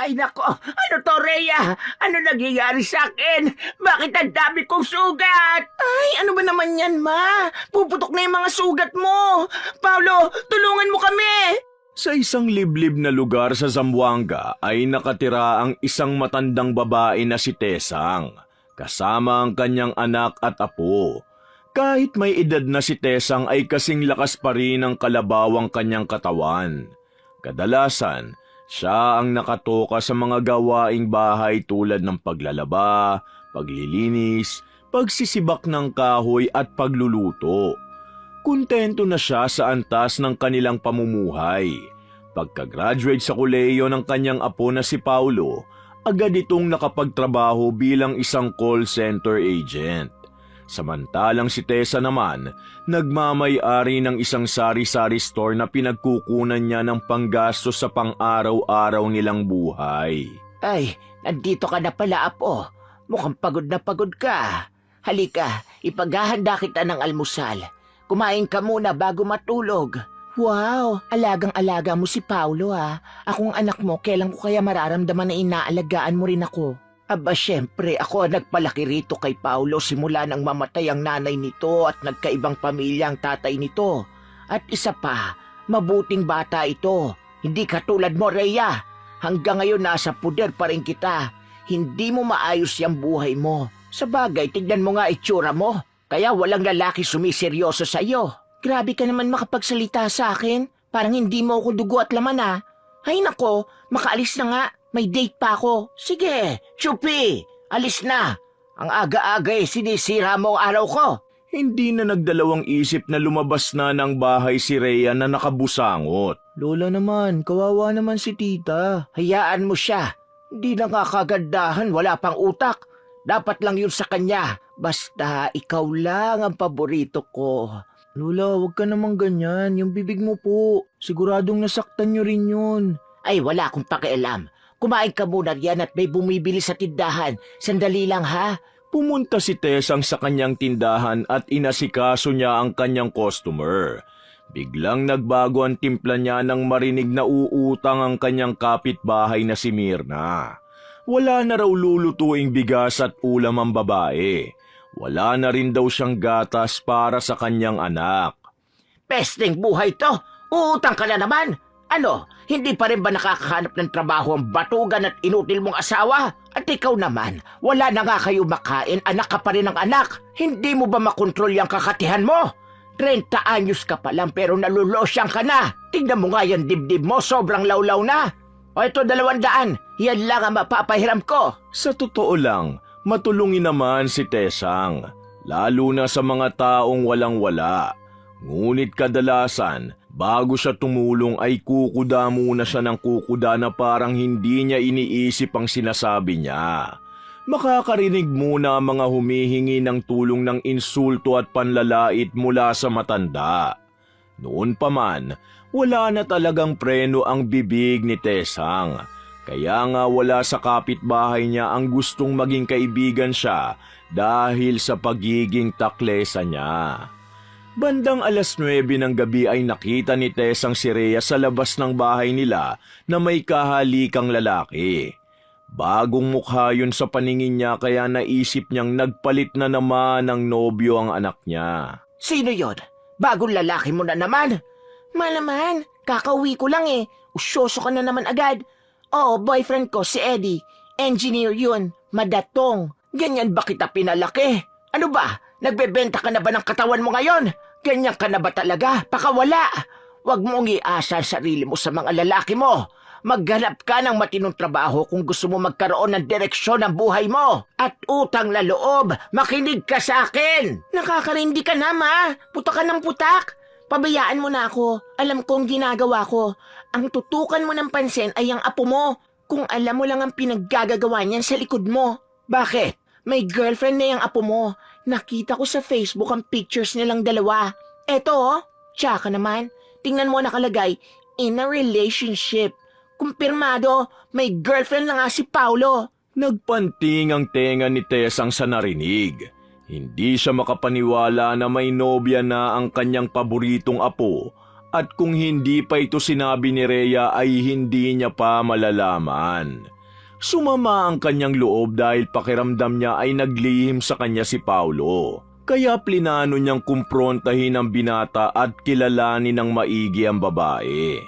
Ay nako, ano to, Rhea? Ano nangyayari sa akin? Bakit ang dami kong sugat? Ay, ano ba naman yan, ma? Puputok na yung mga sugat mo. Paulo, tulungan mo kami. Sa isang liblib na lugar sa Zamboanga ay nakatira ang isang matandang babae na si Tesang, kasama ang kanyang anak at apo. Kahit may edad na si Tesang ay kasing lakas pa rin ang kalabaw ang kanyang katawan. Kadalasan, siya ang nakatoka sa mga gawaing bahay tulad ng paglalaba, paglilinis, pagsisibak ng kahoy at pagluluto. Kontento na siya sa antas ng kanilang pamumuhay. Pagka-graduate sa kolehiyo ng kanyang apo na si Paulo, agad itong nakapagtrabaho bilang isang call center agent. Samantalang si Tessa naman, nagmamay-ari ng isang sari-sari store na pinagkukunan niya ng panggastos sa pang-araw-araw nilang buhay. Ay, nandito ka na pala, apo. Mukhang pagod na pagod ka. Halika, ipaghahanda kita ng almusal. Kumain ka muna bago matulog. Wow, alagang-alaga mo si Paulo ha. Akong anak mo, kailan ko kaya mararamdaman na inaalagaan mo rin ako? Aba, syempre, ako ang nagpalaki rito kay Paulo simula nang mamatay ang nanay nito at nagkaibang pamilya ang tatay nito. At isa pa, mabuting bata ito. Hindi katulad mo, Rhea. Hanggang ngayon nasa puder pa rin kita. Hindi mo maayos yung buhay mo. Sa bagay, tignan mo nga itsura mo. Kaya walang lalaki sumiseryoso sa'yo. Grabe ka naman makapagsalita sa akin. Parang hindi mo ako dugo at laman ah. Ay nako, makaalis na nga. May date pa ako. Sige, Chupi, alis na. Ang aga-aga sinisira mo ang araw ko. Hindi na nagdalawang isip na lumabas na ng bahay si Rhea na nakabusangot. Lola naman, kawawa naman si tita. Hayaan mo siya. Hindi na nga kagandahan, wala pang utak. Dapat lang yun sa kanya. Basta ikaw lang ang paborito ko. Lola, wag ka naman ganyan. Yung bibig mo po. Siguradong nasaktan nyo rin yun. Ay, wala akong pakialam. Kumain ka muna riyan at may bumibili sa tindahan. Sandali lang ha. Pumunta si Tesang sa kanyang tindahan at inasikaso niya ang kanyang customer. Biglang nagbago ang timpla niya nang marinig na uutang ang kanyang kapitbahay na si Mirna. Wala na raw lulutuing bigas at ulam ang babae. Wala na rin daw siyang gatas para sa kanyang anak. Pesting buhay to! Uutang ka na naman! Ano, hindi pa rin ba nakakahanap ng trabaho ang batugan at inutil mong asawa? At ikaw naman, wala na nga kayo makain, anak ka pa rin ng anak. Hindi mo ba makontrol yung kakatihan mo? 30 anyos ka pa lang pero nalulosyang ka na. Tingnan mo nga yung dibdib mo, sobrang lawlaw na. O ito 200, yan lang ang mapapahiram ko. Sa totoo lang, matulungin naman si Tesang, lalo na sa mga taong walang-wala. Ngunit kadalasan, bago siya tumulong ay kukuda muna siya ng kukuda na parang hindi niya iniisip ang sinasabi niya. Makakarinig muna ang mga humihingi ng tulong ng insulto at panlalait mula sa matanda. Noon pa man, wala na talagang preno ang bibig ni Tesang. Kaya nga wala sa kapitbahay niya ang gustong maging kaibigan siya dahil sa pagiging taklesa niya. Bandang 9:00 ng gabi ay nakita ni Tesang si Rhea sa labas ng bahay nila na may kahalikang lalaki. Bagong mukha yun sa paningin niya kaya naisip niyang nagpalit na naman ng nobyo ang anak niya. Sino yon? Bagong lalaki mo na naman? Malaman, kakauwi ko lang eh. Usyoso ka na naman agad. Oo, boyfriend ko si Eddie. Engineer yun, madatong. Ganyan ba kita pinalaki? Ano ba? Nagbebenta ka na ba ng katawan mo ngayon? Ganyan ka na ba talaga? Pakawala! Huwag mong iasa ang sarili mo sa mga lalaki mo. Maghanap ka ng matinong trabaho kung gusto mo magkaroon ng direksyon ng buhay mo. At utang na loob, makinig ka sa akin! Nakakarindi ka na, ma! Putak ka ng putak! Pabayaan mo na ako. Alam kong ginagawa ko. Ang tutukan mo ng pansin ay ang apo mo. Kung alam mo lang ang pinaggagawa niyan sa likod mo. Bakit? May girlfriend na yung apo mo. Nakita ko sa Facebook ang pictures nilang dalawa. Eto oh, tsaka naman. Tingnan mo nakalagay, in a relationship. Kumpirmado, may girlfriend na nga si Paulo. Nagpanting ang tenga ni Tesang sa narinig. Hindi siya makapaniwala na may nobya na ang kanyang paboritong apo At kung hindi pa ito sinabi ni Rhea ay hindi niya pa malalaman. Sumama ang kanyang loob dahil pakiramdam niya ay naglihim sa kanya si Paulo. Kaya plinano niyang kumprontahin ang binata at kilalanin ng maigi ang babae.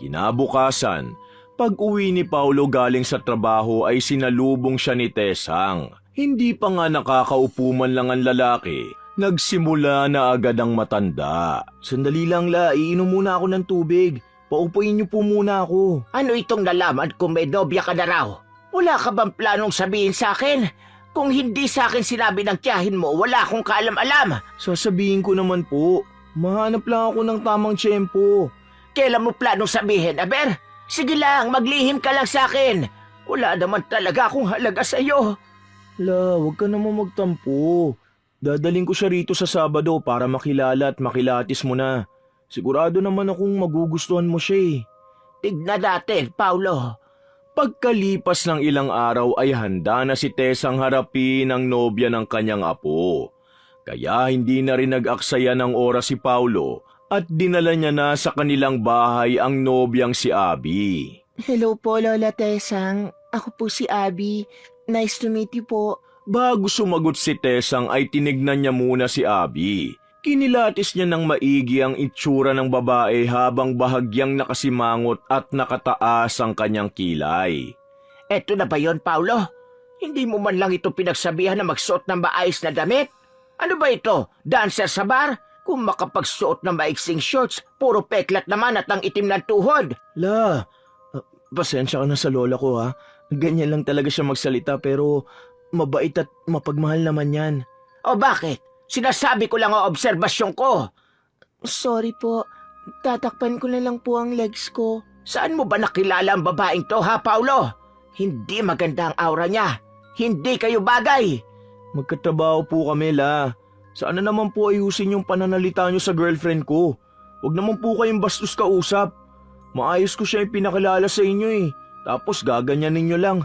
Kinabukasan, pag-uwi ni Paulo galing sa trabaho ay sinalubong siya ni Tesang. Hindi pa nga nakakaupo man lang ang lalaki, nagsimula na agad ang matanda. Sandali lang la, iinom muna ako ng tubig. Paupuin niyo po muna ako. Ano itong nalaman kung may nobya ka na raw? Wala ka bang planong sabihin sa akin? Kung hindi sa akin sinabi ng tiyahin mo, wala akong kaalam-alam. Sasabihin ko naman po. Mahanap lang ako ng tamang tiyempo. Kailan mo planong sabihin, Aber? Sige lang, maglihim ka lang sa akin. Wala naman talaga akong halaga sa iyo. La, huwag ka naman magtampo. Dadaling ko siya rito sa Sabado para makilala at makilatis mo na. Sigurado naman akong magugustuhan mo siya eh. Tignan natin, Paulo. Pagkalipas ng ilang araw ay handa na si Tesang harapin ang nobya ng kanyang apo. Kaya hindi na rin nag-aksaya ng oras si Paulo at dinala niya na sa kanilang bahay ang nobyang si Abby. Hello po, Lola Tesang. Ako po si Abby. Nice to meet you po. Bago sumagot si Tesang ay tinignan niya muna si Abby. Kinilatis niya ng maigi ang itsura ng babae habang bahagyang nakasimangot at nakataas ang kanyang kilay. Eto na ba yon, Paulo? Hindi mo man lang ito pinagsabihan na magsuot ng maayos na damit? Ano ba ito? Dancer sa bar? Kung makapagsuot ng maiksing shorts, puro peklat naman at ang itim ng tuhod. La, pasensya ka na sa lola ko ha. Ganyan lang talaga siya magsalita pero mabait at mapagmahal naman yan. O bakit? Sinasabi ko lang ang obserbasyon ko. Sorry po. Tatakpan ko na lang po ang legs ko. Saan mo ba nakilala ang babaeng to, ha, Paulo? Hindi maganda ang aura niya. Hindi kayo bagay. Magkatrabaho po kami, la. Sana naman po ayusin yung pananalita nyo sa girlfriend ko. Huwag naman po kayong bastos kausap. Maayos ko siya yung pinakilala sa inyo eh. Tapos gaganyanin nyo lang.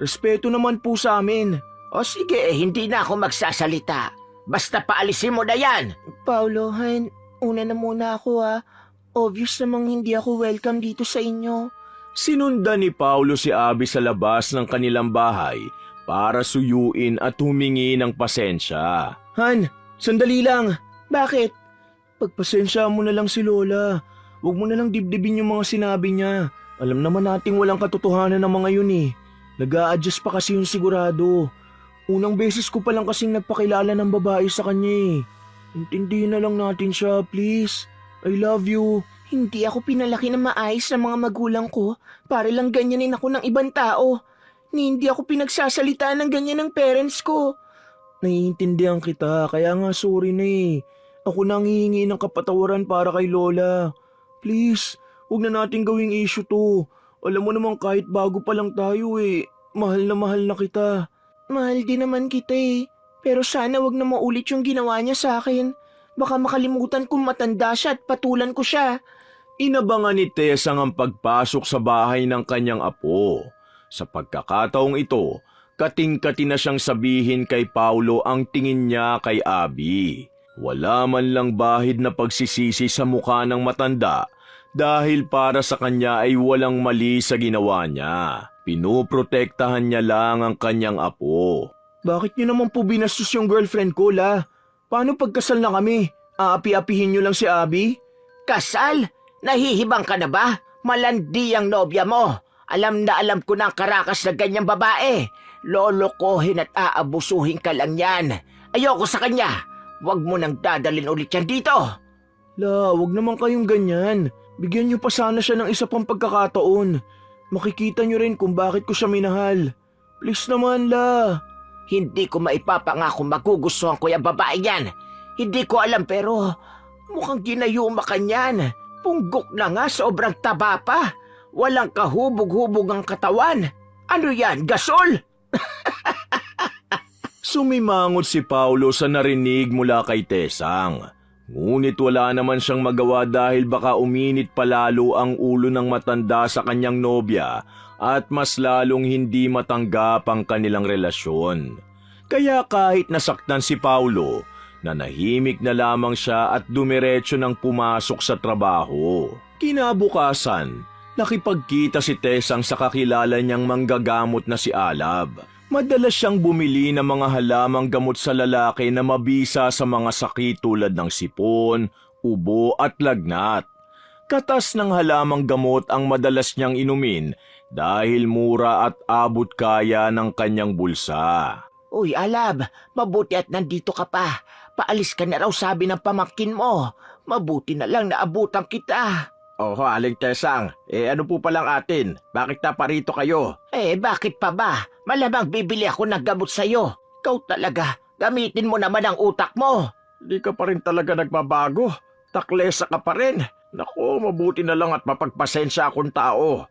Respeto naman po sa amin. O sige, hindi na ako magsasalita. Basta paalisin mo na yan. Paulo, Han, una na muna ako ha. Obvious namang hindi ako welcome dito sa inyo. Sinundan ni Paulo si Abby sa labas ng kanilang bahay para suyuin at humingi ng pasensya. Han, sandali lang. Bakit? Pagpasensya mo na lang si Lola. Huwag mo na lang dibdibin yung mga sinabi niya. Alam naman nating walang katotohanan ng mga yun eh. Nag-a-adjust pa kasi yung sigurado. Unang beses ko pa lang kasing nagpakilala ng babae sa kanya eh. Intindihin na lang natin siya, please. I love you. Hindi ako pinalaki na maayos ng mga magulang ko para lang ganyanin ako ng ibang tao. Hindi ako pinagsasalitaan ng ganyan ng parents ko. Naiintindihan kita, kaya nga sorry na eh. Ako nang hihingi ng kapatawaran para kay Lola. Please, huwag na natin gawing issue to. Alam mo naman kahit bago pa lang tayo eh, mahal na kita. Mahal din naman kita eh. Pero sana wag na maulit yung ginawa niya sa akin. Baka makalimutan kong matanda siya at patulan ko siya. Inabangan ni Tesang ang pagpasok sa bahay ng kanyang apo. Sa pagkakataong ito, kating-kati na siyang sabihin kay Paulo ang tingin niya kay Abby. Wala man lang bahid na pagsisisi sa mukha ng matanda dahil para sa kanya ay walang mali sa ginawa niya. Pinoprotektahan niya lang ang kanyang apo. Bakit niyo naman po binastos yung girlfriend ko, la? Paano pagkasal na kami? Aapi-apihin niyo lang si Abby? Kasal? Nahihibang ka na ba? Malandi ang nobya mo. Alam na alam ko na ang karakas na ganyang babae. Lolokohin at aabusuhin ka lang yan. Ayoko sa kanya. Huwag mo nang dadalin ulit yan dito. La, wag naman kayong ganyan. Bigyan niyo pa sana siya ng isa pang pagkakataon. Makikita niyo rin kung bakit ko siya minahal. Please naman, la. Hindi ko maipapangako magugustuhan ko yung babae yan. Hindi ko alam pero mukhang ginayuma ka niyan. Punggok na nga, sobrang taba pa. Walang kahubog-hubog ang katawan. Ano yan, gasol? Sumimangot si Paulo sa narinig mula kay Tesang. Ngunit wala naman siyang magawa dahil baka uminit palalo ang ulo ng matanda sa kanyang nobya at mas lalong hindi matanggap ang kanilang relasyon. Kaya kahit nasaktan si Paulo, Nanahimik na lamang siya at dumiretso ng pumasok sa trabaho. Kinabukasan, nakipagkita si Tesang sa kakilala niyang manggagamot na si Alab. Madalas siyang bumili ng mga halamang gamot sa lalaki na mabisa sa mga sakit tulad ng sipon, ubo at lagnat. Katas ng halamang gamot ang madalas niyang inumin dahil mura at abot kaya ng kanyang bulsa. Uy, Alab, mabuti at nandito ka pa. Paalis ka na raw sabi ng pamangkin mo. Mabuti na lang naabutan kita. Oho, Aling Tesang. Ano po palang atin? Bakit na parito kayo? Bakit pa ba? Malamang bibili ako ng gamot sa'yo. Ikaw talaga, gamitin mo naman ang utak mo. Di ka pa rin talaga nagbabago. Taklesa ka pa rin. Naku, mabuti na lang at mapagpasensya akong tao.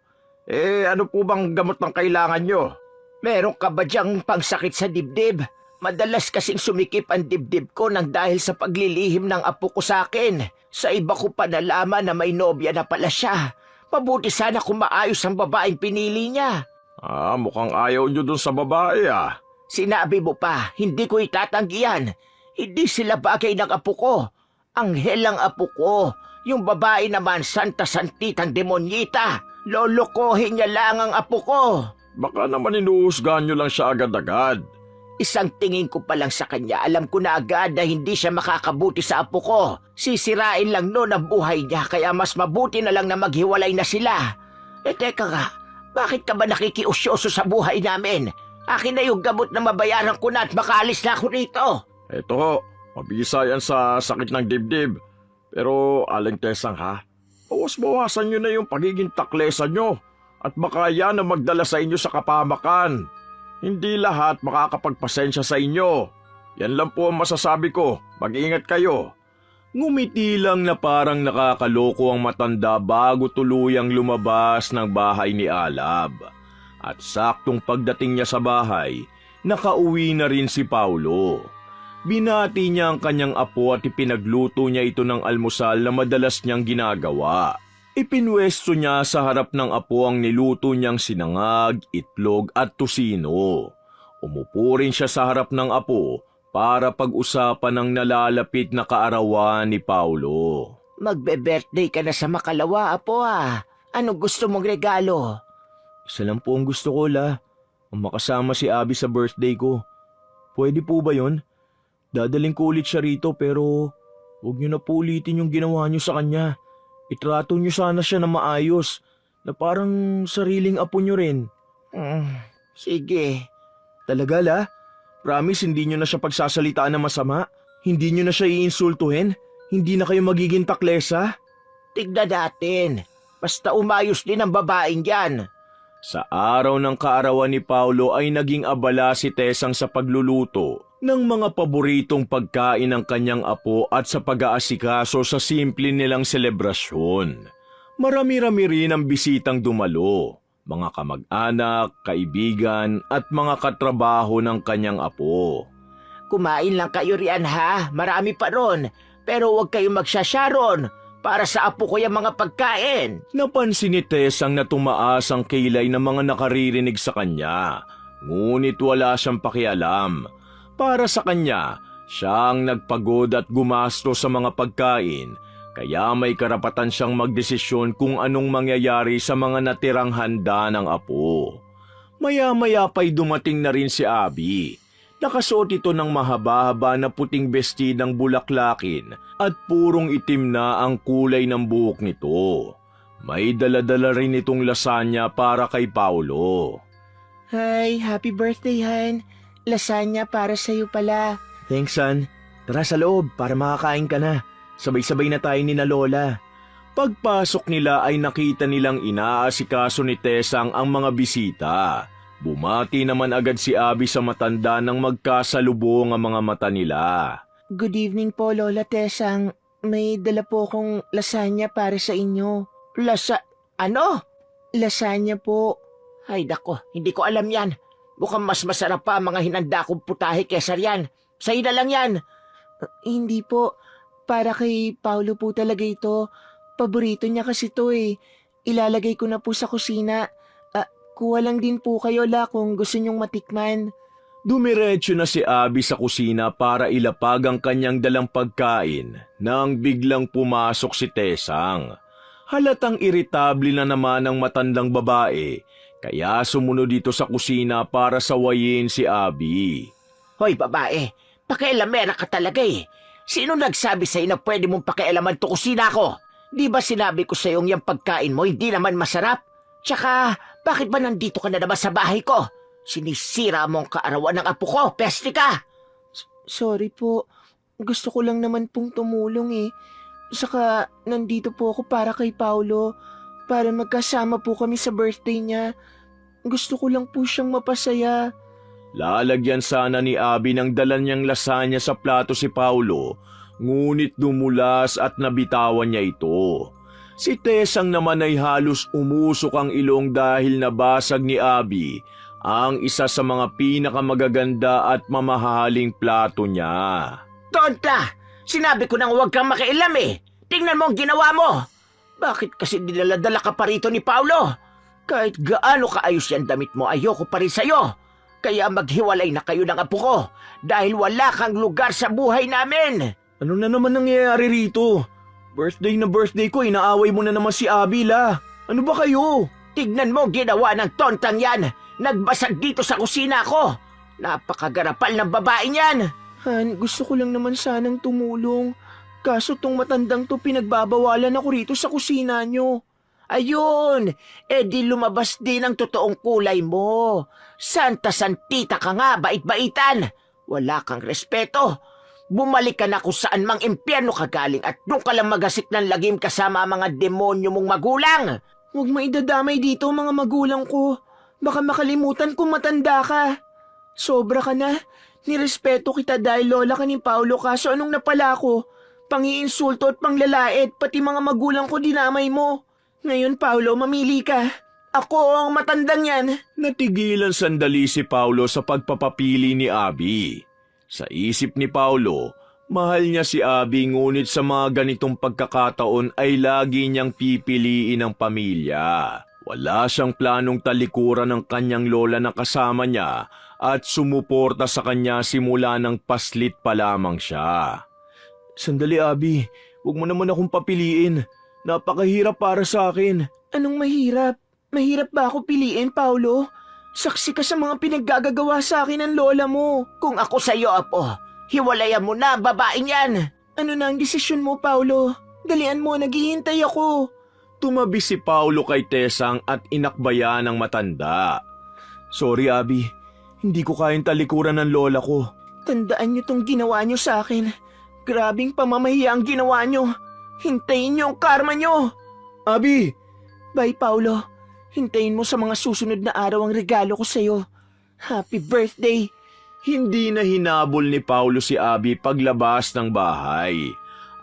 Ano po bang gamot ng kailangan nyo? Meron ka ba diyang pangsakit sa dibdib? Madalas kasing sumikip ang dibdib ko nang dahil sa paglilihim ng apo ko sa akin. Sa iba ko pa nalaman na may nobya na pala siya. Mabuti sana kung maayos ang babaeng pinili niya. Mukhang ayaw nyo dun sa babae Sinabi mo pa, hindi ko itatanggi yan. Hindi sila bagay ng apo ko. Anghel ang apo ko. Yung babae naman, santa-santitang demonyita. Lolokohin niya lang ang apo ko. Baka naman inuusgahan nyo lang siya agad-agad. Isang tingin ko pa lang sa kanya, alam ko na agad na hindi siya makakabuti sa apo ko. Sisirain lang noon ang buhay niya, kaya mas mabuti na lang na maghiwalay na sila. Teka nga, bakit ka ba nakikiusyoso sa buhay namin? Akin na yung gamot na mabayaran ko na at makaalis na ako rito. Eto, mabisa yan sa sakit ng dibdib. Pero, Aling Tesang bawas-bawasan nyo na yung pagiging taklesa nyo. At baka yan ang magdala sa inyo sa kapamakan. Hindi lahat makakapagpasensya sa inyo. Yan lang po ang masasabi ko. Mag-ingat kayo. Ngumiti lang na parang nakakaloko ang matanda bago tuluyang lumabas ng bahay ni Alab. At saktong pagdating niya sa bahay, nakauwi na rin si Paulo. Binati niya ang kanyang apo at ipinagluto niya ito ng almusal na madalas niyang ginagawa. Ipinwesto niya sa harap ng apo ang niluto niyang sinangag, itlog at tusino. Umupo rin siya sa harap ng apo para pag-usapan ang nalalapit na kaarawan ni Paulo. Magbe-birthday ka na sa Makalawa, apo Anong gusto mong regalo? Isa lang po ang gusto ko, La. Ang makasama si Abby sa birthday ko. Pwede po ba yon? Dadaling ko ulit siya rito pero huwag niyo na po ulitin yung ginawa niyo sa kanya. Itrato niyo sana siya na maayos, na parang sariling apo niyo rin. Sige. Talaga, La? Promise hindi niyo na siya pagsasalitaan na masama? Hindi niyo na siya iinsultuhin? Hindi na kayo magiging taklesa? Tignan natin. Basta umayos din ang babaeng yan. Sa araw ng kaarawan ni Paulo ay naging abala si Tesang sa pagluluto ng mga paboritong pagkain ng kanyang apo at sa pag-aasikaso sa simple nilang selebrasyon. Marami-rami rin ang bisitang dumalo, mga kamag-anak, kaibigan at mga katrabaho ng kanyang apo. Kumain lang kayo riyan marami pa ron. Pero huwag kayong magsasyaron para sa apo ko yung mga pagkain. Napansin ni Tesang na tumaas ang kilay ng mga nakaririnig sa kanya, ngunit wala siyang pakialam. Para sa kanya, siya ang nagpagod at gumasto sa mga pagkain, kaya may karapatan siyang magdesisyon kung anong mangyayari sa mga natirang handa ng apo. Maya-maya pa'y dumating na rin si Abby. Nakasuot ito ng mahaba-haba na puting bestidang bulaklakin at purong itim na ang kulay ng buhok nito. May dala-dala rin itong lasagna para kay Paulo. Hi, happy birthday, Han. Lasagna para sa'yo pala. Thanks, son. Tara sa loob para makakain ka na. Sabay-sabay na tayo ni na Lola. Pagpasok nila ay nakita nilang inaasikaso ni Tesang ang mga bisita. Bumati naman agad si Abby sa matanda nang magkasalubong ang mga mata nila. Good evening po, Lola Tesang. May dala po akong lasagna para sa inyo. Ano? Lasagna po. Ay dako, hindi ko alam yan. Mukhang mas masarap pa ang mga hinanda kong putahe kesa riyan. Sa'yo na lang yan. Hindi po. Para kay Paulo po talaga ito. Paborito niya kasi ito Ilalagay ko na po sa kusina. Kuha lang din po kayo, La, kung gusto niyong matikman. Dumiretso na si Abby sa kusina para ilapag ang kanyang dalang pagkain nang biglang pumasok si Tesang. Halatang iritable na naman ang matandang babae, kaya sumunod dito sa kusina para sawayin si Abby. Hoy babae, pakialamera ka talaga eh. Sino nagsabi sa'yo na pwede mong pakialaman to kusina ko? Di ba sinabi ko sa'yo yung pagkain mo hindi naman masarap? Tsaka, bakit ba nandito ka na naman sa bahay ko? Sinisira mo ang kaarawan ng apo ko, peste ka! Sorry po. Gusto ko lang naman pong tumulong eh. Saka, nandito po ako para kay Paulo. Para magkasama po kami sa birthday niya. Gusto ko lang po siyang mapasaya. Lalagyan sana ni Abby ng dala niyang lasagna sa plato si Paulo, ngunit dumulas at nabitawan niya ito. Si Tesang naman ay halos umusok ang ilong dahil nabasag ni Abby ang isa sa mga pinakamagaganda at mamahaling plato niya. Tonta! Sinabi ko nang huwag kang makialam eh! Tingnan mo ang ginawa mo! Bakit kasi dinaladala ka pa rito ni Paulo? Kahit gaano kaayos yan damit mo, ayoko pa rin sa'yo! Kaya maghiwalay na kayo ng apo ko dahil wala kang lugar sa buhay namin! Ano na naman nangyayari rito? Birthday na birthday ko, inaaway mo na naman si Abby la. Ano ba kayo? Tignan mo ginawa ng tontang yan! Nagbasag dito sa kusina ko! Napakagarapal ng babae niyan! Han, gusto ko lang naman sanang tumulong. Kaso tong matandang to pinagbabawalan ako rito sa kusina nyo. Ayun! Di lumabas din ang totoong kulay mo. Santa-santita ka nga, bait-baitan. Wala kang respeto. Bumalik ka na kung saan mang impyerno ka galing at doon ka lang magasik ng lagim kasama ang mga demonyo mong magulang. Huwag maidadamay dito mga magulang ko. Baka makalimutan kung matanda ka. Sobra ka na. Nirespeto kita dahil lola ka ni Paulo kaso anong napala ko? Pangiinsulto at panglalait pati mga magulang ko dinamay mo. Ngayon Paulo, mamili ka. Ako ang matandang yan. Natigilan sandali si Paulo sa pagpapapili ni Abby. Sa isip ni Paulo, mahal niya si Abby ngunit sa mga ganitong pagkakataon ay lagi niyang pipiliin ang pamilya. Wala siyang planong talikuran ng kanyang lola na kasama niya at sumuporta sa kanya simula ng paslit pa lamang siya. Sandali Abby, huwag mo naman akong papiliin. Napakahirap para sa akin. Anong mahirap? Mahirap ba ako piliin, Paulo? Saksi ka sa mga pinaggagawa sa akin ng lola mo. Kung ako sa'yo, apo, hiwalayan mo na ang babaeng yan. Ano na ang desisyon mo, Paulo? Dalian mo, naghihintay ako. Tumabi si Paulo kay Tesang at inakbayan ng matanda. Sorry, Abby. Hindi ko kayang talikuran ng lola ko. Tandaan niyo tong ginawa niyo sa akin. Grabing pamamahiya ang ginawa niyo. Hintayin niyo ang karma niyo. Abby! Bye, Paulo. Hintayin mo sa mga susunod na araw ang regalo ko sa'yo. Happy birthday! Hindi na hinabol ni Paulo si Abby paglabas ng bahay.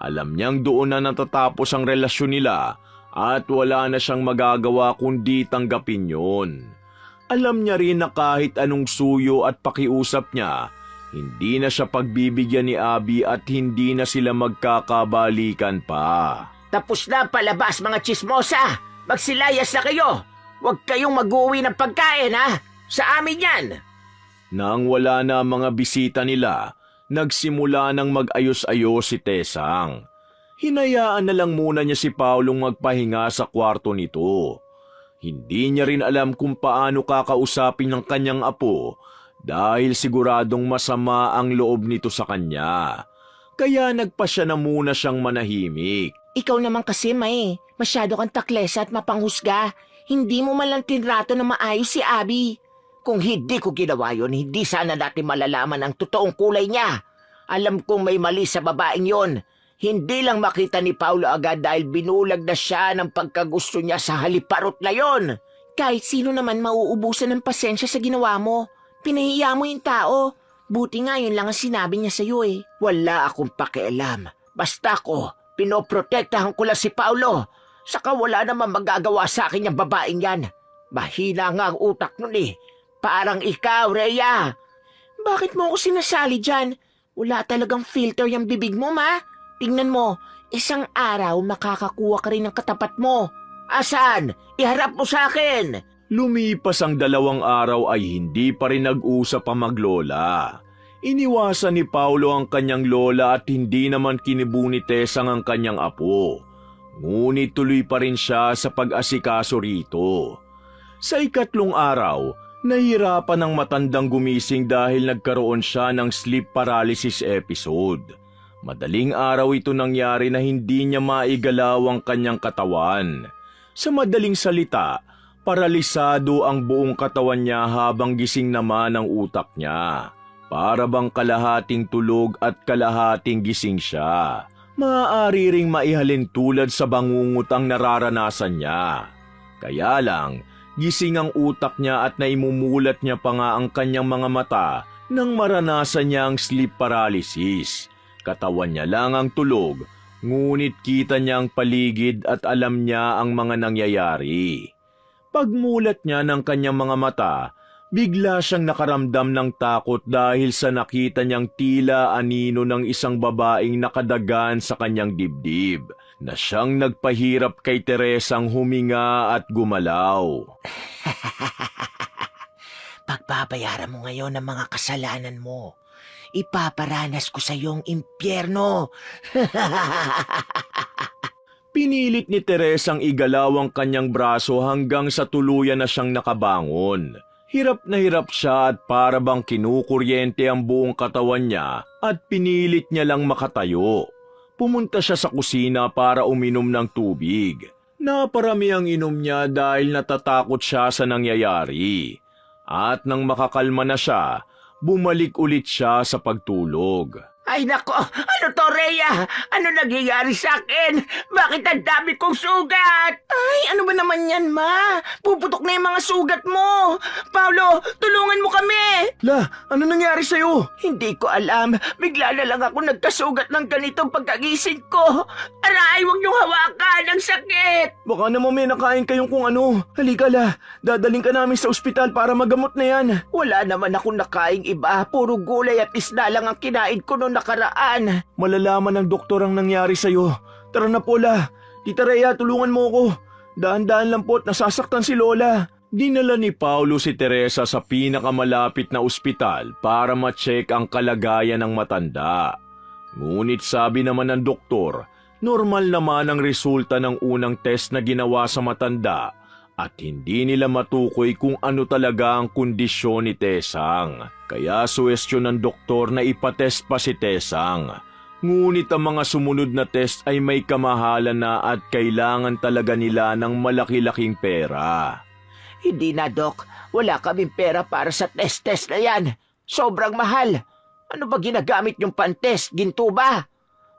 Alam niyang doon na natatapos ang relasyon nila at wala na siyang magagawa kundi tanggapin yun. Alam niya rin na kahit anong suyo at pakiusap niya, hindi na siya pagbibigyan ni Abby at hindi na sila magkakabalikan pa. Tapos na palabas mga chismosa! Magsilayas na kayo! Huwag kayong mag-uwi ng pagkain ha! Sa amin yan! Nang wala na ang mga bisita nila, nagsimula ng mag-ayos-ayos si Tesang. Hinayaan na lang muna niya si Paulong magpahinga sa kwarto nito. Hindi niya rin alam kung paano kakausapin ng kanyang apo dahil siguradong masama ang loob nito sa kanya. Kaya nagpasya na muna siyang manahimik. Ikaw naman kasi, May. Masyado kang taklesa at mapanghusga. Hindi mo man lang tinrato na maayos si Abby. Kung hindi ko ginawa yun, hindi sana natin malalaman ang totoong kulay niya. Alam kong may mali sa babaeng yon. Hindi lang makita ni Paulo agad dahil binulag na siya ng pagkagusto niya sa haliparot na yon. Kahit sino naman mauubusan ng pasensya sa ginawa mo. Pinahiya mo yung tao. Buti nga yun lang ang sinabi niya sa'yo eh. Wala akong pakialam. Basta ko, pinoprotektahan ko lang si Paulo. Saka wala naman magagawa sa akin yung babaeng yan. Mahina nga ang utak nun eh. Parang ikaw, Rhea. Bakit mo ako sinasali dyan? Wala talagang filter yung bibig mo, ma. Tingnan mo, isang araw makakakuha ka rin ng katapat mo. Asan? Iharap mo sa akin. Lumipas ang 2 araw ay hindi pa rin nag-usap ang maglola. Iniwasan ni Paulo ang kanyang lola at hindi naman kinibo ni Tesang ang kanyang apo. Ngunit tuloy pa rin siya sa pag-asikaso rito. Sa 3 araw, nahirapan ang matandang gumising dahil nagkaroon siya ng sleep paralysis episode. Madaling araw ito nangyari na hindi niya maigalaw ang kanyang katawan. Sa madaling salita, paralisado ang buong katawan niya habang gising naman ang utak niya. Para bang kalahating tulog at kalahating gising siya. Maaari ring maihalin tulad sa bangungot ang nararanasan niya. Kaya lang, gising ang utak niya at naimumulat niya pa nga ang kanyang mga mata nang maranasan niya ang sleep paralysis. Katawan niya lang ang tulog, ngunit kita niya ang paligid at alam niya ang mga nangyayari. Pagmulat niya ng kanyang mga mata, bigla siyang nakaramdam ng takot dahil sa nakita niyang tila anino ng isang babaeng nakadagan sa kanyang dibdib, na siyang nagpahirap kay Teresang huminga at gumalaw. Pagbabayaran mo ngayon ang mga kasalanan mo. Ipaparanas ko sa iyong impyerno. Pinilit ni Teresang igalaw ang kanyang braso hanggang sa tuluyan na siyang nakabangon. Hirap na hirap siya at para bang kinukuryente ang buong katawan niya at pinilit niya lang makatayo. Pumunta siya sa kusina para uminom ng tubig. Naparami ang inom niya dahil natatakot siya sa nangyayari. At nang makakalma na siya, bumalik ulit siya sa pagtulog. Ay nako, ano to, Rhea? Ano nangyayari sa akin? Bakit ang dami kong sugat? Ay, ano ba naman yan, ma? Puputok na yung mga sugat mo. Paulo, tulungan mo kami. La, ano nangyari sa'yo? Hindi ko alam. Bigla na lang ako nagkasugat ng ganitong pagkagising ko. Aray, huwag niyong hawakan. Ang sakit. Baka naman may nakain kayong kung ano. Halika la, dadaling ka namin sa ospital para magamot na yan. Wala naman akong nakaing iba. Puro gulay at isda lang ang kinain ko noong nakaraan. Malalaman ng doktor ang nangyari sa'yo. Tara na po la. Tita Rhea, tulungan mo ko. Daan-daan lang po at nasasaktan si Lola. Dinala ni Paulo si Teresa sa pinakamalapit na ospital para ma-check ang kalagayan ng matanda. Ngunit sabi naman ng doktor, normal naman ang resulta ng unang test na ginawa sa matanda at hindi nila matukoy kung ano talaga ang kondisyon ni Tesang. Kaya suwestyon ng doktor na ipatest pa si Tesang. Ngunit ang mga sumunod na test ay may kamahalan na at kailangan talaga nila ng malaki-laking pera. Hindi na, Dok. Wala kaming pera para sa test-test na yan. Sobrang mahal. Ano ba ginagamit yung pan-test? Ginto ba?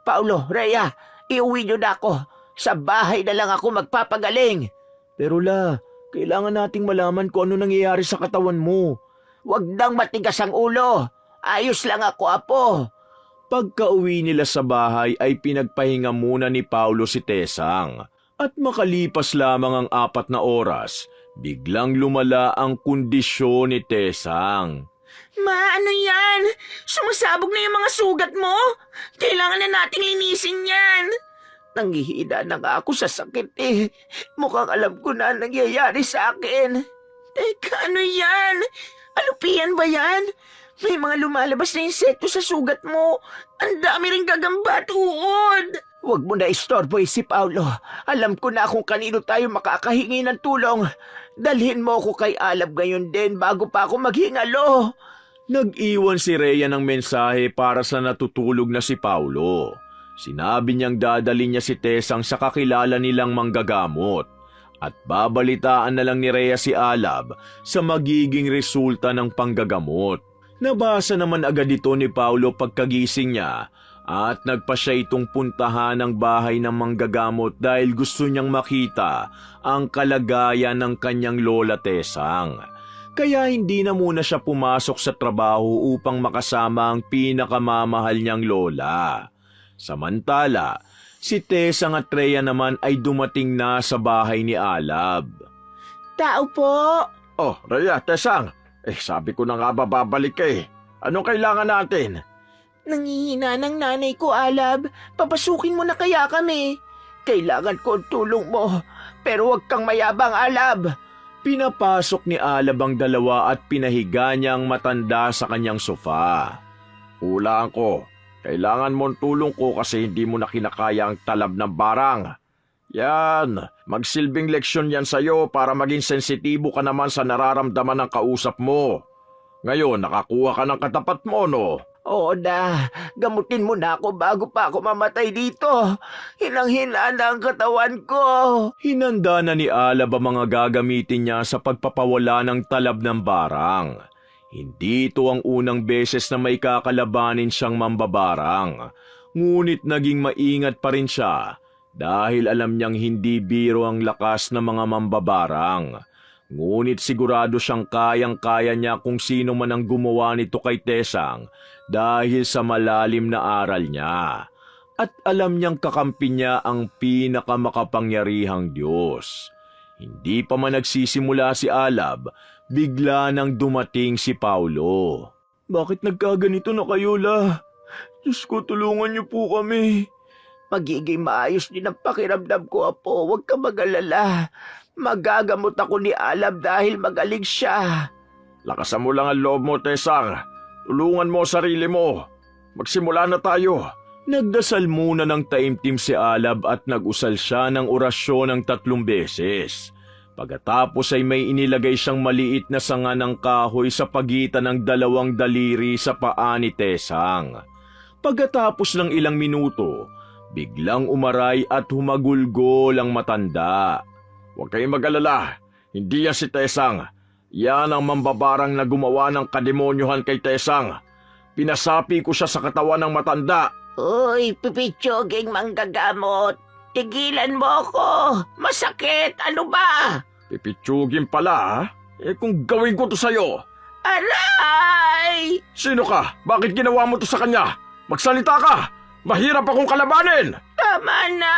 Paulo, Rhea, iuwi niyo na ako. Sa bahay na lang ako magpapagaling. Pero la, kailangan nating malaman kung ano nangyayari sa katawan mo. Huwag nang matigas ang ulo. Ayos lang ako, Apo. Pagka-uwi nila sa bahay ay pinagpahinga muna ni Paulo si Tesang. At makalipas lamang ang 4 na oras, biglang lumala ang kondisyon ni Tesang. Ma, ano yan? Sumasabog na yung mga sugat mo? Kailangan na nating linisin yan. Nanghihina na nga ako sa sakit eh. Mukhang alam ko na ang nangyayari sa akin. Teka, ano yan? Alupian ba yan? May mga lumalabas na insekto sa sugat mo. Ang dami ring gagamba at uod. Huwag mo na istorbo si Paulo. Alam ko na kung kanino tayo makakahingi ng tulong. Dalhin mo ako kay Alab ngayon din bago pa ako maghingalo. Nag-iwan si Rhea ng mensahe para sa natutulog na si Paulo. Sinabi niyang dadalhin niya si Tesang sa kakilala nilang manggagamot at babalitaan na lang ni Rhea si Alab sa magiging resulta ng panggagamot. Nabasa naman agad ito ni Paulo pagkagising niya at nagpa siya itong puntahan ng bahay ng manggagamot dahil gusto niyang makita ang kalagayan ng kanyang lola Tesang. Kaya hindi na muna siya pumasok sa trabaho upang makasama ang pinakamamahal niyang lola. Samantala, si Tesang at Rhea naman ay dumating na sa bahay ni Alab. Tao po. Oh, Rhea, Tesang. Sabi ko na nga ba babalik ka eh. Anong kailangan natin? Nangihina ng nanay ko, Alab. Papasukin mo na kaya kami. Kailangan ko ang tulong mo. Pero huwag kang mayabang, Alab. Pinapasok ni Alab ang dalawa at pinahiga niya ang matanda sa kanyang sofa. Ulaan ko, kailangan mong tulong ko kasi hindi mo na kinakaya ang talab ng barang. Yan, magsilbing leksyon yan sa'yo para maging sensitibo ka naman sa nararamdaman ng kausap mo. Ngayon, nakakuha ka ng katapat mo, no? Oo na, gamutin mo na ako bago pa ako mamatay dito. Hinang-hina na ang katawan ko. Hinanda na ni Alab ang mga gagamitin niya sa pagpapawala ng talab ng barang. Hindi ito ang unang beses na may kakalabanin siyang mambabarang. Ngunit naging maingat pa rin siya dahil alam niyang hindi biro ang lakas ng mga mambabarang. Ngunit sigurado siyang kayang-kaya niya kung sino man ang gumawa nito kay Tesang dahil sa malalim na aral niya. At alam niyang kakampi niya ang pinakamakapangyarihang Diyos. Hindi pa man nagsisimula si Alab, bigla nang dumating si Paulo. Bakit nagkaganito na kayo, La? Diyos ko, tulungan niyo po kami. Magiging maayos din ang pakiramdam ko, Apo. Huwag ka mag-alala. Magagamot ako ni Alab dahil magaling siya. Lakasan mo lang ang loob mo, Tesang. Tulungan mo sarili mo. Magsimula na tayo. Nagdasal muna ng taimtim si Alab at nag-usal siya ng orasyon ng 3 beses. Pagkatapos ay may inilagay siyang maliit na sanga ng kahoy sa pagitan ng 2 daliri sa paa ni Tesang. Pagkatapos ng ilang minuto, biglang umaray at humagulgol ang matanda. Huwag kayong mag-alala, hindi yan si Tesang. Yan ang mambabarang na gumawa ng kademonyohan kay Tesang. Pinasapi ko siya sa katawan ng matanda. Uy, pipitsoging manggagamot. Tigilan mo ako. Masakit. Ano ba? Pipitsugin pala, ha? Kung gawin ko to sa'yo. Aray! Sino ka? Bakit ginawa mo to sa kanya? Magsalita ka! Mahirap akong kalabanin! Tama na!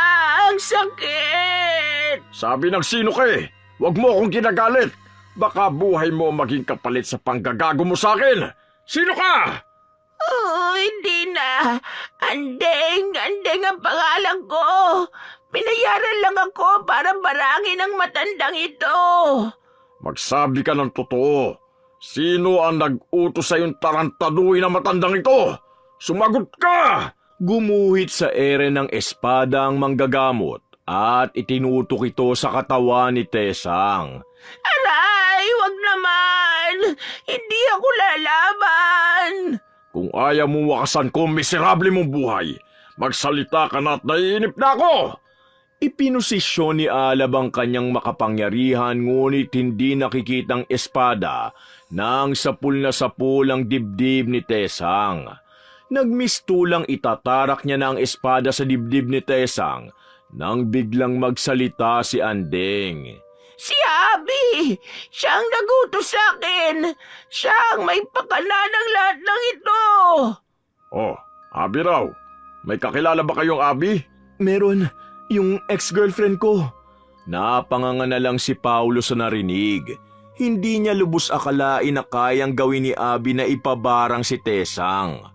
Ang sakit! Sabi ng sino ka eh. Huwag mo akong ginagalit. Baka buhay mo maging kapalit sa panggagago mo sa akin. Sino ka? Oh, hindi na. Andeng ang pangalan ko. Pinayaran lang ako para barangin ang matandang ito. Magsabi ka ng totoo. Sino ang nag-utos sa iyong tarantaduhin ang matandang ito? Sumagot ka! Gumuhit sa ere ng espada ang manggagamot at itinutok ito sa katawan ni Tesang. Aray, wag naman. Hindi ako lalaban. Kung ayaw mo wakasan ko, miserable mong buhay, magsalita ka na at naiinip na ako! Ipinosisyon ni Alab ang kanyang makapangyarihan ngunit hindi nakikitang espada nang sapul na sapul ang dibdib ni Tesang. Nagmistulang itatarak niya na ang espada sa dibdib ni Tesang nang biglang magsalita si Andeng. Si Abi! Siyang nagutos sa akin! Siyang may pakana ng lahat ng ito! Oh, Abi raw. May kakilala ba kayong Abi? Meron, yung ex-girlfriend ko. Napanganga na lang si Paulo sa narinig. Hindi niya lubos akalain na kayang gawin ni Abi na ipabarang si Tesang.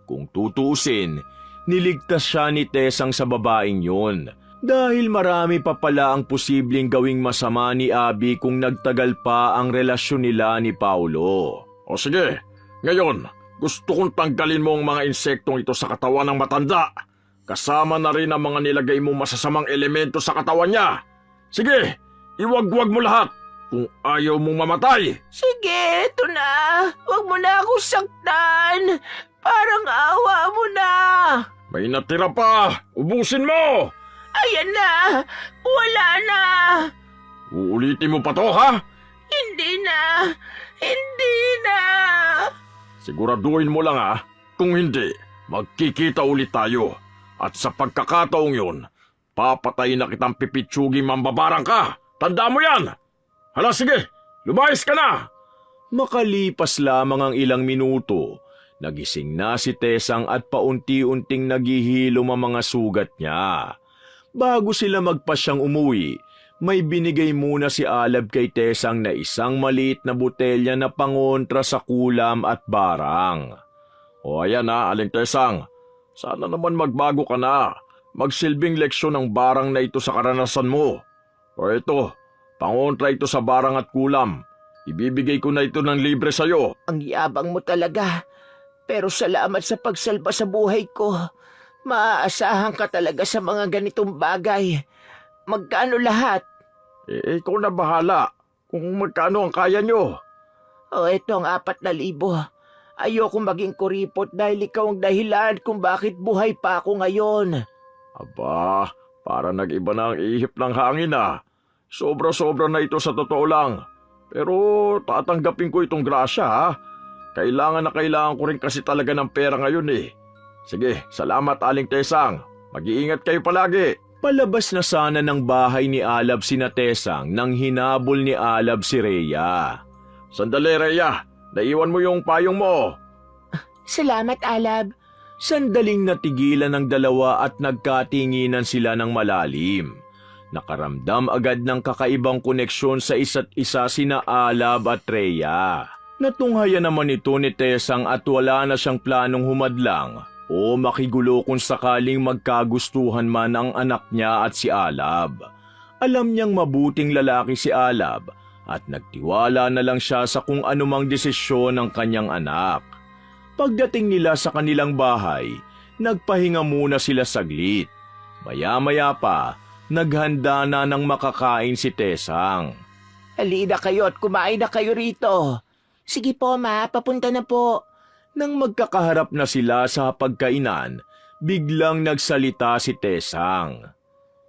Kung tutuusin, niligtas siya ni Tesang sa babaeng yun. Dahil marami pa pala ang posibleng gawing masama ni Abi kung nagtagal pa ang relasyon nila ni Paulo. O sige, ngayon, gusto kong tanggalin mo ang mga insektong ito sa katawan ng matanda. Kasama na rin ang mga nilagay mo masasamang elemento sa katawan niya. Sige, iwagwag mo lahat kung ayaw mong mamatay. Sige, ito na. Huwag mo na ako saktan. Parang awa mo na. May natira pa, ubusin mo! Ayan na. Wala na. Uulitin mo pa to, ha? Hindi na. Hindi na. Siguraduhin mo lang, ha? Kung hindi, magkikita ulit tayo. At sa pagkakataong yun, papatayin na kitang pipitsuging mambabarang ka. Tandaan mo yan! Hala, sige, lumayas ka na! Makalipas lamang ang ilang minuto, nagising na si Tesang at paunti-unting naghihilom ang mga sugat niya. Bago sila magpasyang umuwi, may binigay muna si Alab kay Tesang na isang maliit na botelya na pangontra sa kulam at barang. O ayan na, Aling Tesang. Sana naman magbago ka na. Magsilbing leksyon ang barang na ito sa karanasan mo. O ito, Pangontra ito sa barang at kulam. Ibibigay ko na ito ng libre sa'yo. Ang yabang mo talaga. Pero salamat sa pagsalba sa buhay ko. Maaasahan ka talaga sa mga ganitong bagay. Magkano lahat? Ikaw na bahala kung magkano ang kaya nyo. O eto ang 4,000. Ayoko maging kuripot dahil ikaw ang dahilan kung bakit buhay pa ako ngayon. Aba, para nag-iba na ang ihip ng hangin ah. Sobra-sobra na ito sa totoo lang. Pero tatanggapin ko itong grasya ha. Kailangan na kailangan ko rin kasi talaga ng pera ngayon eh. Sige, salamat Aling Tesang. Mag-iingat kayo palagi. Palabas na sana ng bahay ni Alab sina Tesang nang hinabol ni Alab si Rhea. Sandali Rhea, naiwan mo yung payong mo. Salamat, Alab. Sandaling natigilan ng dalawa at nagkatinginan sila ng malalim. Nakaramdam agad ng kakaibang koneksyon sa isa't isa sina Alab at Rhea. Natunghayan naman ito ni Tesang at wala na siyang planong humadlang o makigulo kung sakaling magkagustuhan man ang anak niya at si Alab. Alam niyang mabuting lalaki si Alab at nagtiwala na lang siya sa kung anumang desisyon ng kanyang anak. Pagdating nila sa kanilang bahay, nagpahinga muna sila saglit. Maya-maya pa, naghanda na ng makakain si Tesang. Halina kayo at kumain na kayo rito. Sige po, ma. Papunta na po. Nang magkakaharap na sila sa pagkainan, biglang nagsalita si Tesang.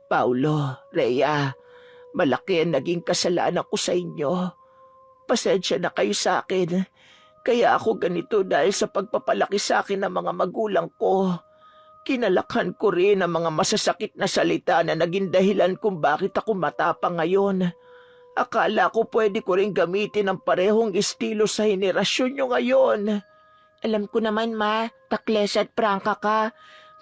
Paulo, Rhea, malaki ang naging kasalanan ko sa inyo. Pasensya na kayo sa akin. Kaya ako ganito dahil sa pagpapalaki sa akin ng mga magulang ko. Kinalakhan ko rin ang mga masasakit na salita na naging dahilan kung bakit ako matapang ngayon. Akala ko pwede ko rin gamitin ang parehong estilo sa henerasyon nyo ngayon. Alam ko naman, ma, takles at prangka ka.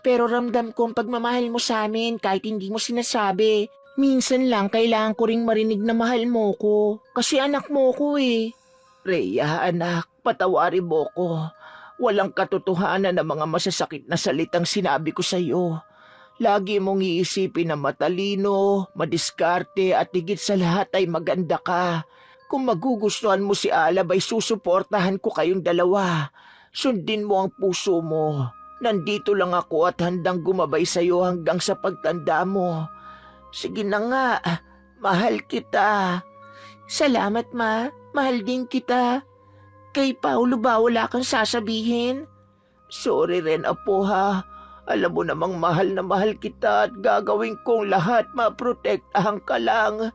Pero ramdam ko ang pagmamahal mo sa amin kahit hindi mo sinasabi. Minsan lang kailangan ko ring marinig na mahal mo ko. Kasi anak mo ko eh. Rhea, anak, patawarin mo ko. Walang katotohanan ng mga masasakit na salitang sinabi ko sa iyo. Lagi mong iisipin na matalino, madiskarte at higit sa lahat ay maganda ka. Kung magugustuhan mo si Alab ay susuportahan ko kayong dalawa. Sundin mo ang puso mo. Nandito lang ako at handang gumabay sa iyo hanggang sa pagtanda mo. Sige na nga, mahal kita. Salamat, ma. Mahal din kita. Kay Paulo ba wala kang sasabihin? Sorry rin, apo ha. Alam mo namang mahal na mahal kita at gagawin kong lahat maprotektahan ka lang.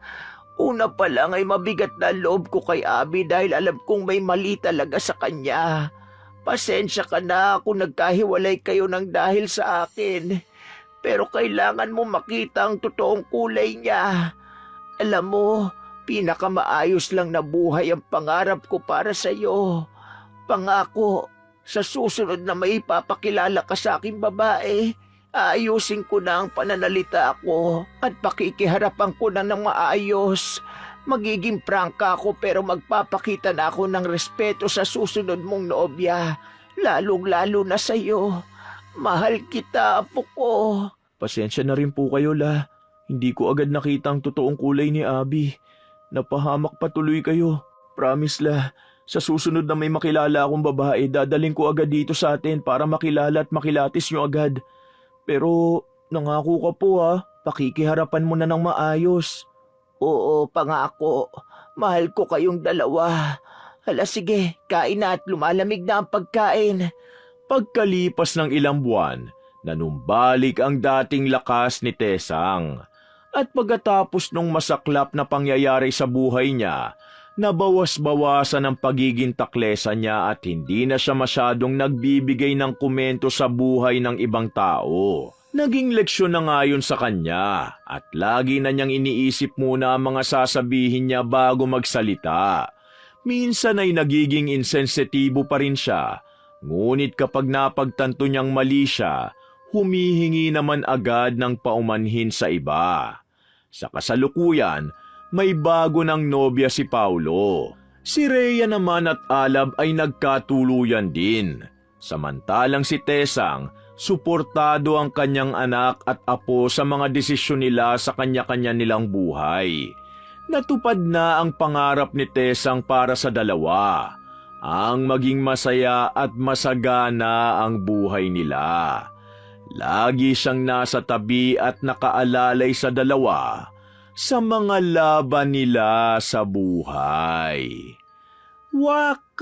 Una pa lang ay mabigat na loob ko kay Abby dahil alam kong may mali talaga sa kanya. Pasensya ka na kung nagkahiwalay kayo ng dahil sa akin. Pero kailangan mo makita ang totoong kulay niya. Alam mo, pinakamaayos lang na buhay ang pangarap ko para sa iyo. Pangako, sa susunod na may ipapakilala ka sa aking babae, aayusin ko na ang pananalita ko at pakikiharapan ko na ng maayos. Magiging prangka ako pero magpapakita na ako ng respeto sa susunod mong nobya, lalong-lalo na sa iyo. Mahal kita, apo ko. Pasensya na rin po kayo, La. Hindi ko agad nakita ang totoong kulay ni Abby. Napahamak patuloy kayo. Promise, La. Sa susunod na may makilala akong babae, dadaling ko agad dito sa atin para makilala at makilatis nyo agad. Pero nangako ka po ha, pakikiharapan mo na ng maayos. Oo, pangako. Mahal ko kayong dalawa. Hala sige, kain na at lumalamig na ang pagkain. Pagkalipas ng ilang buwan, nanumbalik ang dating lakas ni Tesang. At pagkatapos ng masaklap na pangyayari sa buhay niya, nabawas-bawasan ang pagiging taklesa niya at hindi na siya masyadong nagbibigay ng komento sa buhay ng ibang tao. Naging leksyon na nga yun sa kanya at lagi na niyang iniisip muna ang mga sasabihin niya bago magsalita. Minsan ay nagiging insensitibo pa rin siya, ngunit kapag napagtanto niyang mali siya, humihingi naman agad ng paumanhin sa iba. Sa kasalukuyan, may bago ng nobya si Paulo. Si Rhea naman at Alab ay nagkatuluyan din. Samantalang si Tesang, suportado ang kanyang anak at apo sa mga desisyon nila sa kanya-kanya nilang buhay. Natupad na ang pangarap ni Tesang para sa dalawa, ang maging masaya at masagana ang buhay nila. Lagi siyang nasa tabi at nakaalalay sa dalawa sa mga laban nila sa buhay. Wakas!